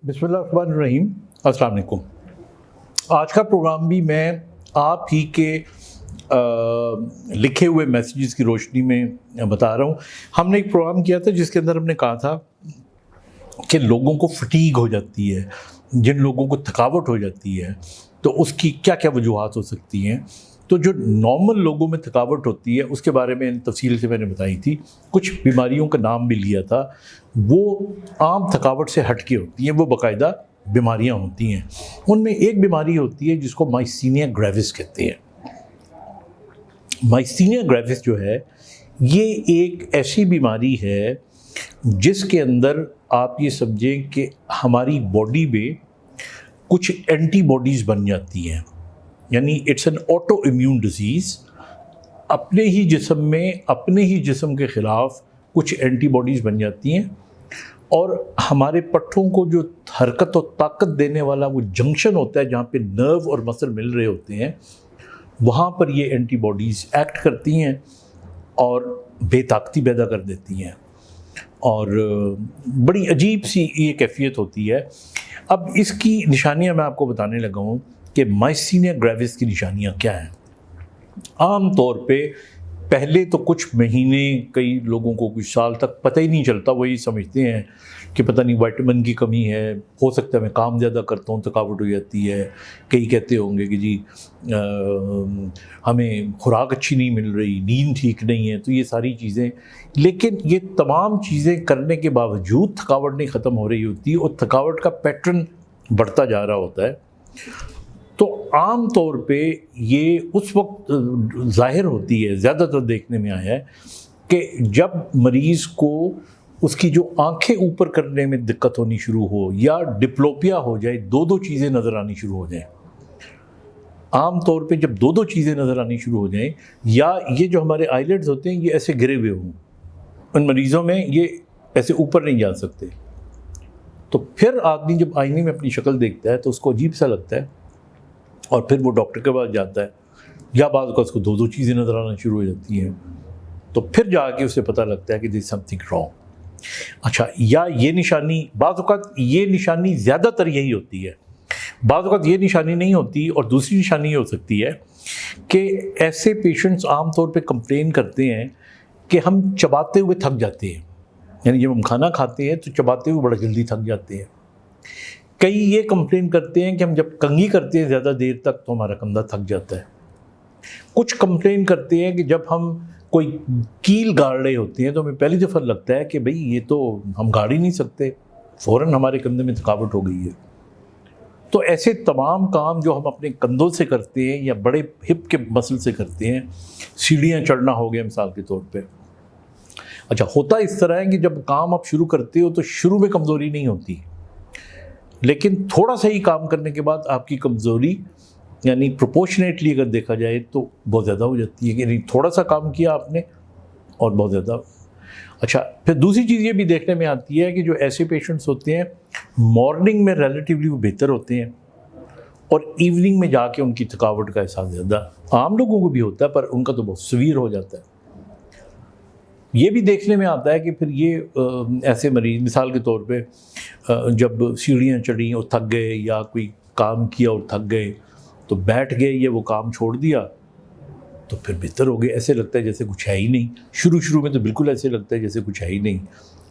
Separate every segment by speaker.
Speaker 1: बिस्मिल्लाहिर्रहमानिर्रहीम। अस्सलाम वालेकुम। आज का प्रोग्राम भी मैं आप ही के लिखे हुए मैसेजेस की रोशनी में बता रहा हूँ। हमने एक प्रोग्राम किया था जिसके अंदर हमने कहा था कि लोगों को फटीग हो जाती है, जिन लोगों को थकावट हो जाती है तो उसकी क्या क्या वजूहात हो सकती हैं। तो जो नॉर्मल लोगों में थकावट होती है उसके बारे में तफसील से मैंने बताई थी। कुछ बीमारियों का नाम भी लिया था, वो आम थकावट से हट के होती हैं, वो बाकायदा बीमारियां होती हैं। उनमें एक बीमारी होती है जिसको माइस्थीनिया ग्रेविस कहते हैं। माइस्थीनिया ग्रेविस जो है ये एक ऐसी बीमारी है जिसके अंदर आप ये समझें कि हमारी बॉडी में कुछ एंटीबॉडीज़ बन जाती हैं, यानी it's an auto immune disease. अपने ही जिस्म में अपने ही जिस्म के ख़िलाफ़ कुछ एंटीबॉडीज़ बन जाती हैं और हमारे पट्ठों को जो हरकत और ताकत देने वाला वो जंक्शन होता है जहाँ पे नर्व और मसल मिल रहे होते हैं, वहाँ पर ये एंटीबॉडीज़ एक्ट करती हैं और बेताकती पैदा कर देती हैं और बड़ी अजीब सी ये कैफियत होती है। अब इसकी निशानियाँ मैं आपको बताने लगा हूँ कि माइस्थीनिया ग्रेविस की निशानियाँ क्या हैं। आम तौर पे पहले तो कुछ महीने, कई लोगों को कुछ साल तक पता ही नहीं चलता, वही समझते हैं कि पता नहीं विटामिन की कमी है, हो सकता है मैं काम ज़्यादा करता हूँ थकावट हो जाती है। कई कहते होंगे कि जी हमें खुराक अच्छी नहीं मिल रही, नींद ठीक नहीं है, तो ये सारी चीज़ें। लेकिन ये तमाम चीज़ें करने के बावजूद थकावट नहीं ख़त्म हो रही होती और थकावट का पैटर्न बढ़ता जा रहा होता है। तो आम तौर पे ये उस वक्त ज़ाहिर होती है, ज़्यादातर देखने में आया है कि जब मरीज़ को उसकी जो आंखें ऊपर करने में दिक्कत होनी शुरू हो या डिप्लोपिया हो जाए, दो चीज़ें नज़र आनी शुरू हो जाएं। आम तौर पे जब दो चीज़ें नज़र आनी शुरू हो जाएं या ये जो हमारे आईलिड्स होते हैं ये ऐसे गिरे हुए हों, उन मरीज़ों में ये ऐसे ऊपर नहीं जा सकते, तो फिर आदमी जब आईने में अपनी शक्ल देखता है तो उसको अजीब सा लगता है और फिर वो डॉक्टर के पास जाता है या बाद में उसको दो चीज़ें नज़र आना शुरू हो जाती हैं, तो फिर जाके उसे पता लगता है कि दिस समथिंग रॉन्ग। अच्छा, या ये निशानी, बाज़ औक़ात ये निशानी ज़्यादातर यही होती है, बाज़ औक़ात ये निशानी नहीं होती। और दूसरी निशानी ये हो सकती है कि ऐसे पेशेंट्स आम तौर पे कंप्लेन करते हैं कि हम चबाते हुए थक जाते हैं, यानी जब हम खाना खाते हैं तो चबाते हुए बड़ा जल्दी थक जाते हैं। कई ये कंप्लेन करते हैं कि हम जब कंघी करते हैं ज़्यादा देर तक तो हमारा कंधा थक जाता है। कुछ कंप्लेन करते हैं कि जब हम कोई कील गाड़ रहे होते हैं तो हमें पहली दफ़ा लगता है कि भाई ये तो हम गाड़ ही नहीं सकते, फ़ौरन हमारे कंधे में थकावट हो गई है। तो ऐसे तमाम काम जो हम अपने कंधों से करते हैं या बड़े हिप के मसल से करते हैं, सीढ़ियाँ चढ़ना हो गया मिसाल के तौर पे। अच्छा, होता इस तरह है कि जब काम आप शुरू करते हो तो शुरू में कमज़ोरी नहीं होती, लेकिन थोड़ा सा ही काम करने के बाद आपकी कमज़ोरी यानी प्रोपोर्शनेटली अगर देखा जाए तो बहुत ज़्यादा हो जाती है, यानी थोड़ा सा काम किया आपने और बहुत ज़्यादा। अच्छा, फिर दूसरी चीज़ ये भी देखने में आती है कि जो ऐसे पेशेंट्स होते हैं मॉर्निंग में रिलेटिवली वो बेहतर होते हैं और इवनिंग में जाके उनकी थकावट का एहसास ज़्यादा आम लोगों को भी होता है, पर उनका तो बहुत सीवियर हो जाता है। ये भी देखने में आता है कि फिर ये ऐसे मरीज़ मिसाल के तौर पे जब सीढ़ियाँ चढ़ी और थक गए या कोई काम किया और थक गए तो बैठ गए या वो काम छोड़ दिया तो फिर बेहतर हो गए, ऐसे लगता है जैसे कुछ है ही नहीं। शुरू में तो बिल्कुल ऐसे लगता है जैसे कुछ है ही नहीं,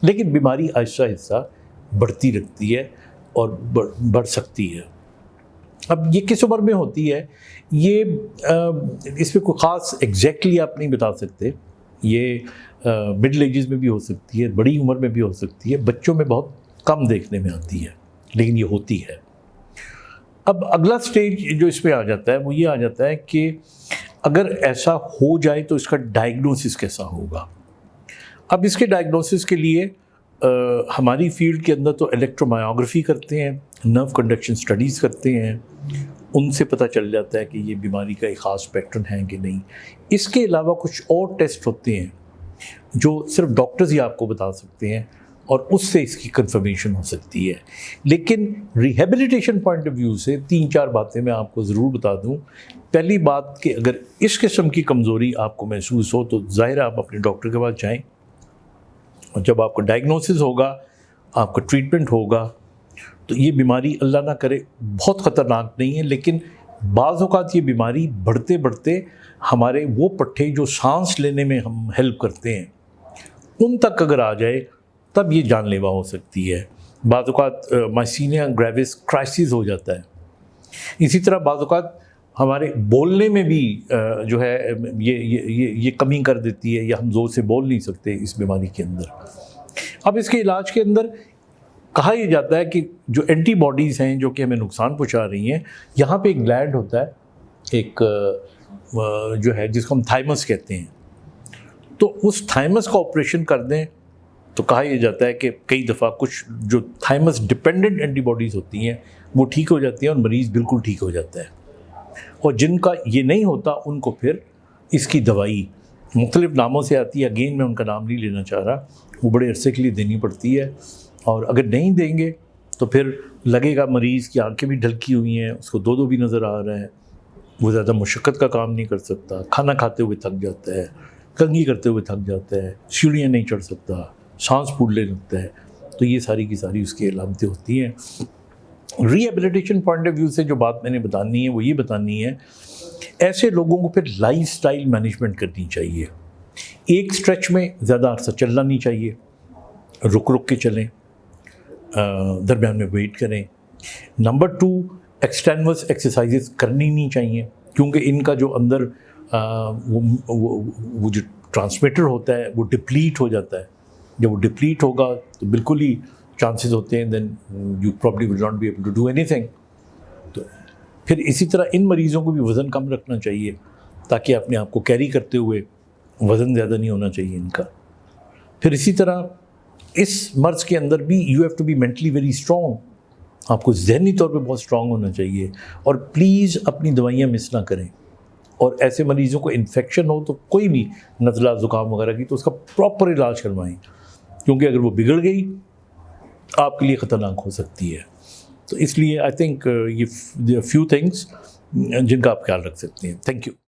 Speaker 1: लेकिन बीमारी आहिस्ता आहिस्ता बढ़ती रहती है और बढ़ सकती है। अब ये किस उम्र में होती है ये इसमें कोई ख़ास एग्जैक्टली आप नहीं बता सकते। ये मिडिल एजेस में भी हो सकती है, बड़ी उम्र में भी हो सकती है, बच्चों में बहुत कम देखने में आती है, लेकिन ये होती है। अब अगला स्टेज जो इसमें आ जाता है वो ये आ जाता है कि अगर ऐसा हो जाए तो इसका डायग्नोसिस कैसा होगा। अब इसके डायग्नोसिस के लिए हमारी फील्ड के अंदर तो इलेक्ट्रोमायोग्राफी करते हैं, नर्व कंडक्शन स्टडीज़ करते हैं, उनसे पता चल जाता है कि ये बीमारी का एक ख़ास पैटर्न है कि नहीं। इसके अलावा कुछ और टेस्ट होते हैं जो सिर्फ डॉक्टर्स ही आपको बता सकते हैं और उससे इसकी कंफर्मेशन हो सकती है। लेकिन रिहेबिलिटेशन पॉइंट ऑफ व्यू से 3-4 बातें मैं आपको ज़रूर बता दूं। पहली बात कि अगर इस किस्म की कमज़ोरी आपको महसूस हो तो ज़ाहिर है आप अपने डॉक्टर के पास जाएं और जब आपको डायग्नोसिस होगा, आपका ट्रीटमेंट होगा, تو یہ بیماری اللہ نہ کرے بہت خطرناک نہیں ہے، لیکن بعض اوقات یہ بیماری بڑھتے بڑھتے ہمارے وہ پٹھے جو سانس لینے میں ہم ہیلپ کرتے ہیں ان تک اگر آ جائے تب یہ جان لیوا ہو سکتی ہے۔ بعض اوقات مائسینیا گریوس کرائسس ہو جاتا ہے۔ اسی طرح بعض اوقات ہمارے بولنے میں بھی جو ہے یہ کمی کر دیتی ہے، یا ہم زور سے بول نہیں سکتے اس بیماری کے اندر۔ اب اس کے علاج کے اندر کہا یہ جاتا ہے کہ جو اینٹی باڈیز ہیں جو کہ ہمیں نقصان پہنچا رہی ہیں، یہاں پہ ایک گلینڈ ہوتا ہے، ایک جو ہے جس کو ہم تھائمس کہتے ہیں، تو اس تھائمس کا آپریشن کر دیں تو کہا یہ جاتا ہے کہ کئی دفعہ کچھ جو تھائمس ڈپینڈنٹ اینٹی باڈیز ہوتی ہیں وہ ٹھیک ہو جاتی ہیں اور مریض بالکل ٹھیک ہو جاتا ہے۔ اور جن کا یہ نہیں ہوتا ان کو پھر اس کی دوائی مختلف ناموں سے آتی ہے، اگین میں ان کا نام نہیں لینا چاہ رہا، وہ بڑے عرصے کے لیے دینی پڑتی ہے، اور اگر نہیں دیں گے تو پھر لگے گا مریض کی آنکھیں بھی ڈھلکی ہوئی ہیں، اس کو دو بھی نظر آ رہا ہے، وہ زیادہ مشقت کا کام نہیں کر سکتا، کھانا کھاتے ہوئے تھک جاتا ہے، کنگھی کرتے ہوئے تھک جاتا ہے، سیڑھیاں نہیں چڑھ سکتا، سانس پھولنے لگتا ہے۔ تو یہ ساری کی ساری اس کی علامتیں ہوتی ہیں۔ ری ایبلیٹیشن پوائنٹ آف ویو سے جو بات میں نے بتانی ہے وہ یہ بتانی ہے، ایسے لوگوں کو پھر لائف سٹائل مینجمنٹ کرنی چاہیے۔ ایک سٹریچ میں زیادہ عرصہ چلنا نہیں چاہیے، رک کے چلیں، درمیان میں ویٹ کریں۔ نمبر 2، ایکسٹینوس ایکسرسائزز کرنی نہیں چاہیے، کیونکہ ان کا جو اندر وہ جو ٹرانسمیٹر ہوتا ہے وہ ڈپلیٹ ہو جاتا ہے۔ جب وہ ڈپلیٹ ہوگا تو بالکل ہی چانسز ہوتے ہیں then you probably will not be able to do anything. تو پھر اسی طرح ان مریضوں کو بھی وزن کم رکھنا چاہیے تاکہ اپنے آپ کو کیری کرتے ہوئے وزن زیادہ نہیں ہونا چاہیے ان کا۔ پھر اسی طرح اس مرض کے اندر بھی you have to be mentally very strong, آپ کو ذہنی طور پہ بہت اسٹرانگ ہونا چاہیے، اور پلیز اپنی دوائیاں مس نہ کریں۔ اور ایسے مریضوں کو انفیکشن ہو تو کوئی بھی نزلہ زکام وغیرہ کی تو اس کا پراپر علاج کروائیں، کیونکہ اگر وہ بگڑ گئی آپ کے لیے خطرناک ہو سکتی ہے۔ تو اس لیے آئی تھنک یہ فیو تھنگس جن کا آپ خیال رکھ سکتے ہیں۔ Thank you.